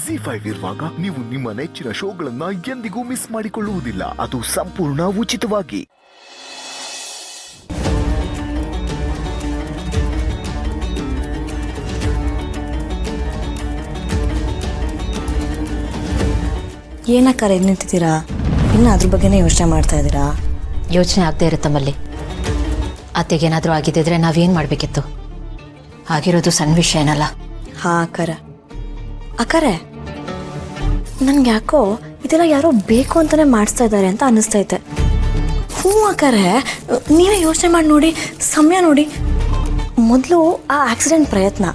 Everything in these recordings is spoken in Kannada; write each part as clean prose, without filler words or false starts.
ZEE5 ಇರುವಾಗ ನೀವು ನಿಮ್ಮ ನೆಚ್ಚಿನ ಶೋಗಳನ್ನ ಎಂದಿಗೂ ಮಿಸ್ ಮಾಡಿಕೊಳ್ಳುವುದಿಲ್ಲ. ಅದು ಸಂಪೂರ್ಣ ಉಚಿತವಾಗಿ. ಏನಕ್ಕಾರ ಎಲ್ಲಿ ನಿಂತಿದ್ದೀರಾ? ಇನ್ನು ಅದ್ರ ಬಗ್ಗೆನೇ ಯೋಚನೆ ಮಾಡ್ತಾ ಇದ್ದೀರಾ? ಯೋಚನೆ ಆಗದೆ ಇರುತ್ತಮ್ಮಲ್ಲಿ. ಅತ್ತೆಗೇನಾದರೂ ಆಗಿದ್ದಿದ್ರೆ ನಾವೇನು ಮಾಡಬೇಕಿತ್ತು? ಆಗಿರೋದು ಸಣ್ಣ ವಿಷಯ ಏನಲ್ಲ. ಹಾಂ ಅಕ್ಕರೆ ನನ್ಗೆ ಯಾಕೋ ಇದೆಲ್ಲ ಯಾರೋ ಬೇಕು ಅಂತಾನೆ ಮಾಡಿಸ್ತಾ ಇದ್ದಾರೆ ಅಂತ ಅನ್ನಿಸ್ತೈತೆ. ಹ್ಞೂ ಅಕ್ಕರೆ, ನೀವೇ ಯೋಚನೆ ಮಾಡಿ ನೋಡಿ, ಸಮಯ ನೋಡಿ. ಮೊದಲು ಆ ಆಕ್ಸಿಡೆಂಟ್ ಪ್ರಯತ್ನ,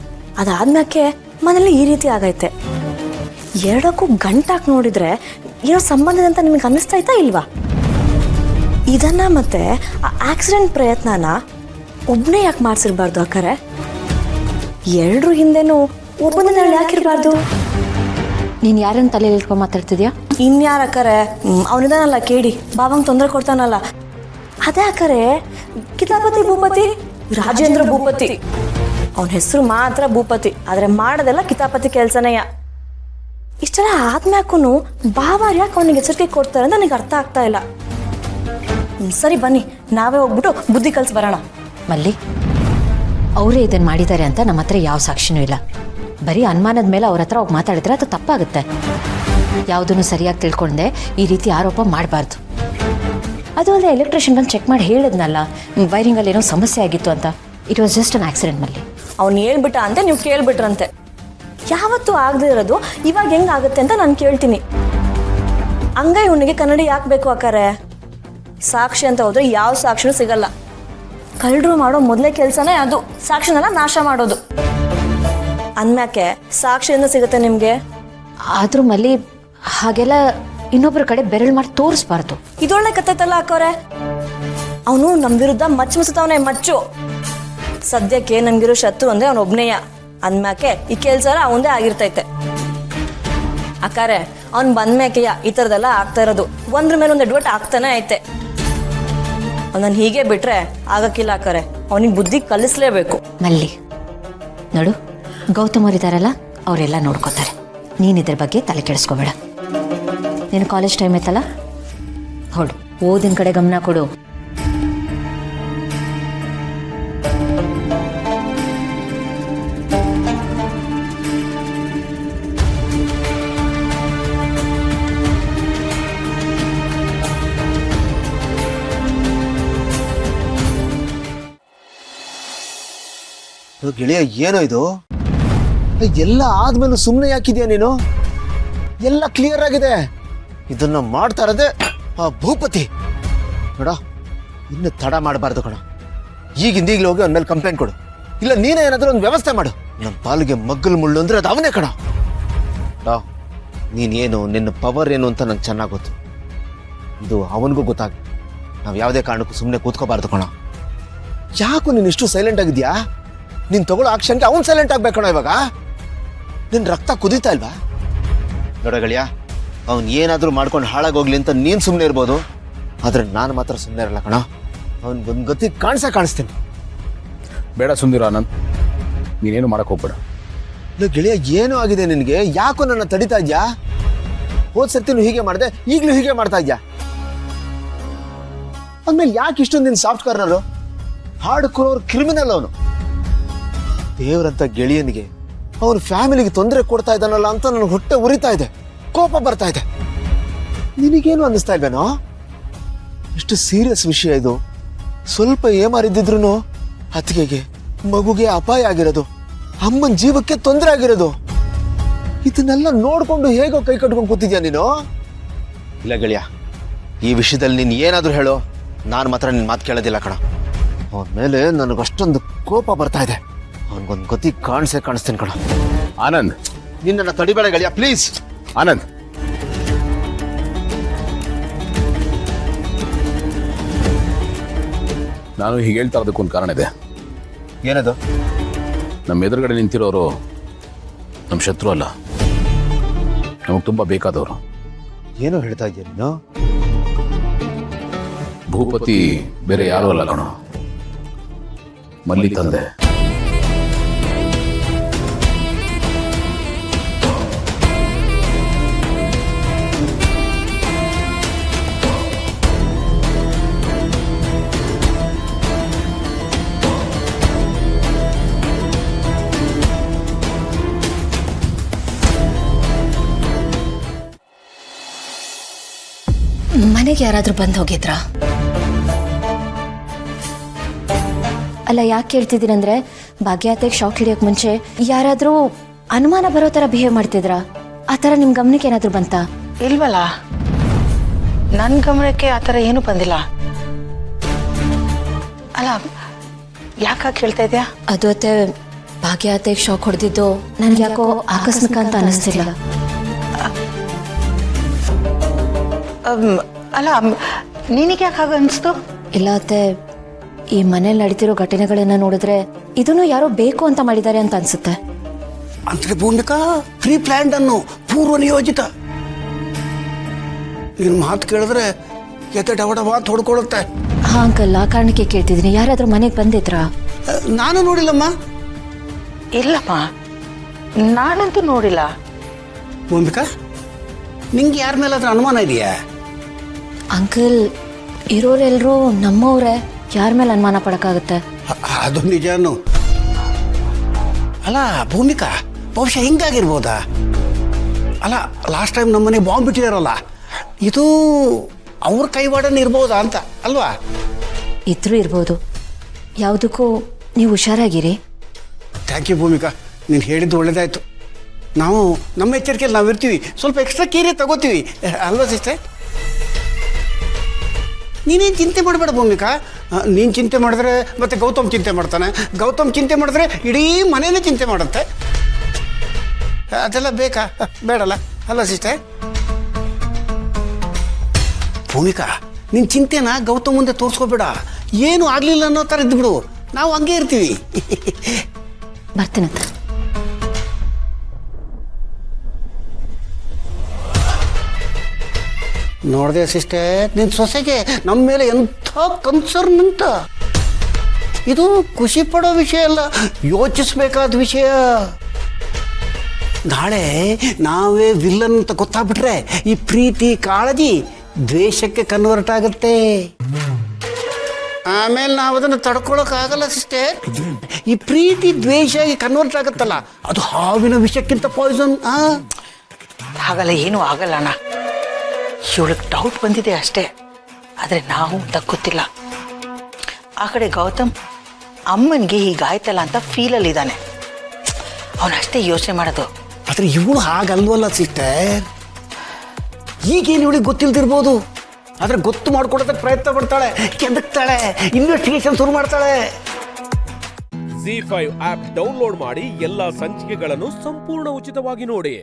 ಅದಾದ್ಮೇಲೆ ಮನೇಲಿ ಈ ರೀತಿ ಆಗೈತೆ. ಎರಡಕ್ಕೂ ಗಂಟಾಕಿ ನೋಡಿದ್ರೆ ಏನೋ ಸಂಬಂಧ ಅಂತ ನಿಮಗೆ ಅನ್ನಿಸ್ತೈತಾ ಇಲ್ವಾ? ಇದನ್ನ ಮತ್ತೆ ಆ ಆಕ್ಸಿಡೆಂಟ್ ಪ್ರಯತ್ನನ ಒಬ್ಬನೇ ಯಾಕೆ ಮಾಡಿಸಿರ್ಬಾರ್ದು ಅಕ್ಕರೆ? ಎರಡ್ರ ಹಿಂದೆನೂ ಒಬ್ಬನ ಯಾಕಿರ್ಬಾರ್ದು? ನೀನು ಯಾರನ್ನ ತಲೆಯಲ್ಲಿ ಇಟ್ಕೊಂಡು ಮಾತಾಡ್ತಿದ್ಯಾ? ಇನ್ಯಾರ ಅಕ್ಕರೆ, ಅವನಿದಾನಲ್ಲ ಕೇಳಿ, ಬಾವಂಗೆ ತೊಂದರೆ ಕೊಡ್ತಾನಲ್ಲ, ಅದೇ ಅಕ್ಕರೆ ಕಿತಾಪತಿ ಭೂಪತಿ, ರಾಜೇಂದ್ರ ಭೂಪತಿ. ಅವನ ಹೆಸರು ಮಾತ್ರ ಭೂಪತಿ, ಆದರೆ ಮಾಡೋದೆಲ್ಲ ಕಿತಾಪತಿ ಕೆಲಸನೇಯ. ಇಷ್ಟೆಲ್ಲ ಆದ್ಮ್ಯಾಕೂ ಬಾವಾರ್ ಯಾಕೆ ಅವನಿಗೆ ಎಚ್ಚರಿಕೆ ಕೊಡ್ತಾರೆ ಅಂತ ನನಗೆ ಅರ್ಥ ಆಗ್ತಾ ಇಲ್ಲ. ಸರಿ ಬನ್ನಿ, ನಾವೇ ಹೋಗ್ಬಿಟ್ಟು ಬುದ್ಧಿ ಕಲ್ಸಿ ಬರೋಣ. ಮಲ್ಲಿ, ಅವರೇ ಇದನ್ನು ಮಾಡಿದ್ದಾರೆ ಅಂತ ನಮ್ಮ ಹತ್ರ ಯಾವ ಸಾಕ್ಷಿನೂ ಇಲ್ಲ. ಬರೀ ಅನುಮಾನದ ಮೇಲೆ ಅವ್ರ ಹತ್ರ ಹೋಗಿ ಮಾತಾಡಿದ್ರೆ ಅದು ತಪ್ಪಾಗುತ್ತೆ. ಯಾವುದನ್ನು ಸರಿಯಾಗಿ ತಿಳ್ಕೊಂಡೆ ಈ ರೀತಿ ಆರೋಪ ಮಾಡಬಾರ್ದು. ಅದು ಅಲ್ಲದೆ ಎಲೆಕ್ಟ್ರಿಷಿಯನ್ ಬಂದು ಚೆಕ್ ಮಾಡಿ ಹೇಳಿದ್ನಲ್ಲ, ವೈರಿಂಗಲ್ಲಿ ಏನೋ ಸಮಸ್ಯೆ ಆಗಿತ್ತು ಅಂತ. It was just an accident. ಮಲ್ಲಿ, ಅವ್ನು ಹೇಳ್ಬಿಟ್ಟ ಅಂತ ನೀವು ಕೇಳ್ಬಿಟ್ರಂತೆ. ಯಾವತ್ತೂ ಆಗದೆ ಇರೋದು ಇವಾಗ ಹೆಂಗಾಗುತ್ತೆ ಅಂತ ನಾನು ಕೇಳ್ತೀನಿ. ಹಂಗ ಇವನಿಗೆ ಕನ್ನಡಿ ಯಾಕೆ ಬೇಕು ಅಕ್ಕಾರೆ? ಸಾಕ್ಷಿ ಅಂತ ಹೋದ್ರೆ ಯಾವ ಸಾಕ್ಷಿನೂ ಸಿಗಲ್ಲ. ಕಳ್ಳರು ಮಾಡೋ ಮೊದಲೇ ಕೆಲಸನೇ ಅದು, ಸಾಕ್ಷಿನೆಲ್ಲ ನಾಶ ಮಾಡೋದು. ಅಂದ್ಮ್ಯಾಕೆ ಸಾಕ್ಷಿಯಿಂದ ಸಿಗುತ್ತೆ ನಿಮಗೆ? ಆದರೂ ಮಲ್ಲಿ, ಹಾಗೆಲ್ಲ ಇನ್ನೊಬ್ಬರ ಕಡೆ ಬೆರಳು ಮಾಡಿ ತೋರಿಸ್ಬಾರ್ದು. ಇದೊಳ್ಳೆ ಕತ್ತೈತಲ್ಲ ಅಕ್ಕವ್ರೆ. ಅವನು ನಮ್ಮ ವಿರುದ್ಧ ಮಚ್ಚವನೇ ಮಚ್ಚು. ಸದ್ಯಕ್ಕೆ ನಮ್ಗಿರೋ ಶತ್ರು ಅಂದ್ರೆ ಅವನು ಒಬ್ನೇಯ. ಅಂದ್ಮ್ಯಾಕೆ ಈ ಕೆಲಸ ಅವಂದೇ ಆಗಿರ್ತೈತೆ. ಅಕ್ಕಾರೆ, ಅವ್ನು ಬಂದ್ಮ್ಯಾಕೆಯ ಈ ಥರದೆಲ್ಲ ಆಗ್ತಾ ಇರೋದು. ಒಂದ್ರ ಮೇಲೆ ಒಂದು ಎಡ್ವಟ್ ಆಗ್ತಾನೆ ಐತೆ. ಅವನನ್ನು ಹೀಗೆ ಬಿಟ್ರೆ ಆಗಕ್ಕಿಲ್ಲ ಅಕ್ಕಾರೆ. ಅವನಿಗೆ ಬುದ್ಧಿ ಕಲಿಸ್ಲೇಬೇಕು. ಮಲ್ಲಿ ನೋಡು, ಗೌತಮ್ ಅವರಿದ್ದಾರಲ್ಲ, ಅವರೆಲ್ಲ ನೋಡ್ಕೋತಾರೆ. ನೀನು ಇದ್ರ ಬಗ್ಗೆ ತಲೆ ಕೆಡಿಸ್ಕೋಬೇಡ. ನೀನು ಕಾಲೇಜ್ ಟೈಮ್ ಐತಲ್ಲ, ಹೊಡು, ಓದಿನ ಕಡೆ ಗಮನ ಕೊಡು. ಗೆಳೆಯ, ಏನೋ ಇದು? ಎಲ್ಲ ಆದ್ಮೇಲೆ ಸುಮ್ಮನೆ ಯಾಕಿದ್ಯಾ ನೀನು? ಎಲ್ಲ ಕ್ಲಿಯರ್ ಆಗಿದೆ. ಇದನ್ನ ಮಾಡ್ತಾ ಇರೋದೇ ಆ ಭೂಪತಿ. ನೋಡ, ಇನ್ನು ತಡ ಮಾಡಬಾರ್ದು ಕಣ. ಈಗಿಂದೀಗ್ಲೇ ಹೋಗಿ ಅವನ ಮೇಲೆ ಕಂಪ್ಲೇಂಟ್ ಕೊಡು. ಇಲ್ಲ ನೀನೇ ಏನಾದ್ರೂ ಒಂದು ವ್ಯವಸ್ಥೆ ಮಾಡು. ನಮ್ಮ ಪಾಲಿಗೆ ಮಗ್ಗಲ್ ಮುಳ್ಳು ಅಂದ್ರೆ ಅದು ಅವನೇ ಕಣ. ನೀನೇನು, ನಿನ್ನ ಪವರ್ ಏನು ಅಂತ ನಂಗೆ ಚೆನ್ನಾಗಿ ಗೊತ್ತು. ಇದು ಅವನಿಗೂ ಗೊತ್ತಾಗ. ನಾವು ಯಾವುದೇ ಕಾರಣಕ್ಕೂ ಸುಮ್ಮನೆ ಕೂತ್ಕೋಬಾರ್ದು ಕಣ. ಯಾಕೋ ನೀನು ಇಷ್ಟು ಸೈಲೆಂಟ್ ಆಗಿದ್ಯಾ? ನೀನು ತಗೊಳ್ಳೋ ಆಕ್ಷನ್ಗೆ ಅವ್ನು ಸೈಲೆಂಟ್ ಆಗ್ಬೇಕಣ. ಇವಾಗ ನಿನ್ನ ರಕ್ತ ಕುದೀತಾ ಇಲ್ವಾ? ನೋಡ ಗೆಳೆಯ, ಅವ್ನು ಏನಾದರೂ ಮಾಡ್ಕೊಂಡು ಹಾಳಾಗೋಗ್ಲಿ ಅಂತ ನೀನು ಸುಮ್ಮನೆ ಇರ್ಬೋದು, ಆದ್ರೆ ನಾನು ಮಾತ್ರ ಸುಮ್ಮನೆ ಇರಲ್ಲ ಕಣ. ಅವ್ನಿಗೊಂದು ಗತಿ ಕಾಣಿಸ್ತೀನಿ. ಬೇಡ ಸುಂದರ ಆನಂದ್, ನೀನೇನು ಮಾಡಕ್ ಹೋಗ್ಬೇಡ. ಇಲ್ಲ ಗೆಳೆಯ, ಏನೂ ಆಗಿದೆ ನಿನಗೆ? ಯಾಕೋ ನನ್ನ ತಡಿತಾ ಇದ್ಯಾ? ಹೋದ್ ಸರ್ತಿನೂ ಹೀಗೆ ಮಾಡಿದೆ, ಈಗಲೂ ಹೀಗೆ ಮಾಡ್ತಾ ಇದ್ಯಾ? ಅಂದ್ಮೇಲೆ ಯಾಕೆ ಇಷ್ಟೊಂದು ನಿನ್ನ soft corner? Hard core criminal ಅವನು. ದೇವರಂತ ಗೆಳೆಯನಿಗೆ ಅವನ ಫ್ಯಾಮಿಲಿಗೆ ತೊಂದರೆ ಕೊಡ್ತಾ ಇದ್ದಾನಲ್ಲ ಅಂತ ನನ್ನ ಹೊಟ್ಟೆ ಉರಿತಾ ಇದೆ, ಕೋಪ ಬರ್ತಾ ಇದೆ. ನಿನಗೇನು ಅನ್ನಿಸ್ತಾ ಇಲ್ವೇನೋ? ಎಷ್ಟು ಸೀರಿಯಸ್ ವಿಷಯ ಇದು. ಸ್ವಲ್ಪ ಏಮಾರಿದ್ದಿದ್ರು ಅತ್ತಿಗೆಗೆ, ಮಗುಗೆ ಅಪಾಯ ಆಗಿರೋದು, ಅಮ್ಮನ ಜೀವಕ್ಕೆ ತೊಂದರೆ ಆಗಿರೋದು. ಇದನ್ನೆಲ್ಲ ನೋಡ್ಕೊಂಡು ಹೇಗೋ ಕೈ ಕಟ್ಕೊಂಡು ಕೂತಿದ್ಯಾ ನೀನು? ಇಲ್ಲ ಗೆಳೆಯ, ಈ ವಿಷಯದಲ್ಲಿ ನೀನು ಏನಾದರೂ ಹೇಳೋ, ನಾನು ಮಾತ್ರ ನಿನ್ನ ಮಾತು ಕೇಳೋದಿಲ್ಲ ಕಣ. ಅವನ ಮೇಲೆ ನನಗಷ್ಟೊಂದು ಕೋಪ ಬರ್ತಾ ಇದೆ. ಅವನಿಗೊಂದು ಗತಿ ಕಾಣಿಸ್ತೀನಿ ಕಣ. ಆನಂದ್, ನಿನ್ನ ತಡಿಬೇಡ ಗೆಳೆಯ, ಪ್ಲೀಸ್. ಆನಂದ್, ನಾನು ಹೀಗೆ ಹೇಳ್ತಾ ಇರೋದಕ್ಕೊಂದು ಕಾರಣ ಇದೆ. ಏನದು? ನಮ್ಮ ಎದುರುಗಡೆ ನಿಂತಿರೋರು ನಮ್ಮ ಶತ್ರು ಅಲ್ಲ, ನಮಗೆ ತುಂಬ ಬೇಕಾದವರು. ಏನೋ ಹೇಳ್ತಾ ಇದೆಯಾ ನೀನು? ಭೂಪತಿ ಬೇರೆ ಯಾರೂ ಅಲ್ಲ ಕಣೋ, ಮಲ್ಲಿ ತಂದೆ. ಮನೆಗೆ ಯಾರಾದರೂ ಬಂದು ಹೋಗಿದ್ರಾ? ಅಲ್ಲ, ಯಾಕೆ ಕೇಳ್ತಿದ್ದೀನಂದ್ರೆ ಭಾಗ್ಯತೆಗೆ ಶಾಕ್ ಹಿಡಿಯೋಕೆ ಮುಂಚೆ ಯಾರಾದರೂ ಅನುಮಾನ ಬರೋ ಥರ ಬಿಹೇವ್ ಮಾಡ್ತಿದ್ರಾ? ಆ ಥರ ನಿಮ್ಮ ಗಮನಕ್ಕೆ ಏನಾದರೂ ಬಂತಾ? ಇಲ್ವಲ್ಲ, ನನ್ನ ಗಮನಕ್ಕೆ ಆ ಥರ ಏನೂ ಬಂದಿಲ್ಲ. ಅಲ್ಲ, ಯಾಕೆ ಕೇಳ್ತಾ ಇದೆಯಾ? ಅದು ಅತ್ತೆ, ಭಾಗ್ಯತೆಗೆ ಶಾಕ್ ಹೊಡೆದಿದ್ದು ನನಗೆ ಯಾಕೋ ಆಕಸ್ಮಿಕ ಅಂತ ಅನ್ನಿಸ್ತಿಲ್ಲ. ಅಲ್ಲ, ನಿನಗೆ ಯಾಕೆ ಹಾಗೆ ಅನಿಸ್ತು? ಇಲ್ಲ ಅತ್ತೆ, ಈ ಮನೇಲಿ ನಡೀತಿರೋ ಘಟನೆಗಳನ್ನ ನೋಡಿದ್ರೆ ಇದನ್ನು ಯಾರೋ ಬೇಕು ಅಂತ ಮಾಡಿದ್ದಾರೆ ಅಂತ ಅನ್ಸುತ್ತೆ. ಅಂದ್ರೆ ಭೂಮಿಕಾ ಪ್ರೀ ಪ್ಲಾನ್ಡ್ ಅನ್ನು, ಪೂರ್ವ ನಿಯೋಜಿತ. ನಿನ್ನ ಮಾತು ಕೇಳಿದ್ರೆ ಎತ್ತೆ ಡವಡವ ಅಂತ ಹೊಡ್ಕೊಳುತ್ತೆ. ಹಾ ಅಂಕಲ್, ಆ ಕಾರಣಕ್ಕೆ ಕೇಳ್ತಿದ್ದೀನಿ. ಯಾರಾದ್ರೂ ಮನೆಗೆ ಬಂದಿದ್ರಾ? ನಾನು ನೋಡಿಲ್ಲಮ್ಮ. ಇಲ್ಲಮ್ಮ, ನಾನಂತೂ ನೋಡಿಲ್ಲ. ಭೂಮಿಕಾ, ನಿಂಗೆ ಯಾರ ಮೇಲಾದ್ರೂ ಅನುಮಾನ ಇದೆಯಾ? ಅಂಕಲ್, ಇರೋರೆಲ್ಲರೂ ನಮ್ಮವ್ರೆ, ಯಾರ ಮೇಲೆ ಅನುಮಾನ ಪಡಕ್ಕಾಗುತ್ತೆ? ಅದು ನಿಜಾನು. ಅಲ್ಲ ಭೂಮಿಕಾ, ಬಹುಶಃ ಹಿಂಗಾಗಿರ್ಬೋದಾ? ಅಲ್ಲ, ಲಾಸ್ಟ್ ಟೈಮ್ ನಮ್ಮನೆ ಬಾಂಬ್ ಬಿಟ್ಟಿದಾರಲ್ಲ, ಇದು ಅವ್ರ ಕೈವಾಡನೆ ಇರ್ಬೋದಾ ಅಂತ ಅಲ್ವಾ? ಇದ್ರೂ ಇರ್ಬೋದು. ಯಾವುದಕ್ಕೂ ನೀವು ಹುಷಾರಾಗಿರಿ. ಥ್ಯಾಂಕ್ ಯು ಭೂಮಿಕಾ, ನೀನು ಹೇಳಿದ್ದು ಒಳ್ಳೇದಾಯ್ತು. ನಾವು ನಮ್ಮ ಎಚ್ಚರಿಕೆಯಲ್ಲಿ ನಾವು ಇರ್ತೀವಿ, ಸ್ವಲ್ಪ ಎಕ್ಸ್ಟ್ರಾ ಕೇರೆ ತಗೋತೀವಿ ಅಲ್ವಾ ಸಿಸ್ಟರ್? ನೀನೇನು ಚಿಂತೆ ಮಾಡಬೇಡ ಭೂಮಿಕಾ. ನೀನು ಚಿಂತೆ ಮಾಡಿದ್ರೆ ಮತ್ತೆ ಗೌತಮ್ ಚಿಂತೆ ಮಾಡ್ತಾನೆ, ಗೌತಮ್ ಚಿಂತೆ ಮಾಡಿದ್ರೆ ಇಡೀ ಮನೇನೇ ಚಿಂತೆ ಮಾಡುತ್ತೆ. ಅದೆಲ್ಲ ಬೇಕಾ? ಬೇಡಲ್ಲ ಅಲ್ವಾ ಸಿಸ್ಟರ್? ಭೂಮಿಕಾ, ನಿನ್ನ ಚಿಂತೆನ ಗೌತಮ್ ಮುಂದೆ ತೋರಿಸ್ಕೋಬೇಡ. ಏನು ಆಗಲಿಲ್ಲ ಅನ್ನೋ ಥರ ಇದ್ಬಿಡು, ನಾವು ಹಂಗೆ ಇರ್ತೀವಿ. ಬರ್ತೀನಂತ. ನೋಡಿದೆ ಸಿಸ್ಟರ್, ನಿನ್ನ ಸೊಸೆಗೆ ನಮ್ಮ ಮೇಲೆ ಎಂಥ ಕನ್ಸರ್ನ್ ಅಂತ. ಇದು ಖುಷಿ ಪಡೋ ವಿಷಯ ಅಲ್ಲ, ಯೋಚಿಸ್ಬೇಕಾದ ವಿಷಯ. ನಾಳೆ ನಾವೇ ವಿಲ್ಲನ್ ಅಂತ ಗೊತ್ತಾಗ್ಬಿಟ್ರೆ ಈ ಪ್ರೀತಿ ಕಾಳಜಿ ದ್ವೇಷಕ್ಕೆ ಕನ್ವರ್ಟ್ ಆಗುತ್ತೆ. ಆಮೇಲೆ ನಾವು ಅದನ್ನು ತಡ್ಕೊಳಕ್ಕಾಗಲ್ಲ ಸಿಸ್ಟರ್. ಈ ಪ್ರೀತಿ ದ್ವೇಷ ಕನ್ವರ್ಟ್ ಆಗುತ್ತಲ್ಲ, ಅದು ಹಾವಿನ ವಿಷಕ್ಕಿಂತ ಪಾಯ್ಸನ್. ಹಾಗಲ್ಲ, ಏನೂ ಆಗಲ್ಲ ಅಣ್ಣ. ಇವಳಿಗೆ ಡೌಟ್ ಬಂದಿದೆ ಅಷ್ಟೇ, ಆದರೆ ನಾವು ಗೊತ್ತಿಲ್ಲ. ಆ ಕಡೆ ಗೌತಮ್ ಅಮ್ಮನಿಗೆ ಹೀಗಾಯ್ತಲ್ಲ ಅಂತ ಫೀಲಲ್ಲಿದ್ದಾನೆ. ಅವನಷ್ಟೇ ಯೋಚನೆ ಮಾಡೋದು. ಆದರೆ ಇವಳು ಹಾಗಲ್ವಲ್ಲ ಸಿಸ್ಟರ್. ಈಗೇನು ಇವಳಿಗೆ ಗೊತ್ತಿಲ್ದಿರ್ಬೋದು, ಆದರೆ ಗೊತ್ತು ಮಾಡ್ಕೊಡೋದಕ್ಕೆ ಪ್ರಯತ್ನ ಪಡ್ತಾಳೆ, ಕೆದಕ್ತಾಳೆ, ಇನ್ವೆಸ್ಟಿಗೇಷನ್ ಶುರು ಮಾಡ್ತಾಳೆ. ZEE5 ಆಪ್ ಡೌನ್ಲೋಡ್ ಮಾಡಿ ಎಲ್ಲಾ ಸಂಚಿಕೆಗಳನ್ನು ಸಂಪೂರ್ಣ ಉಚಿತವಾಗಿ ನೋಡಿ.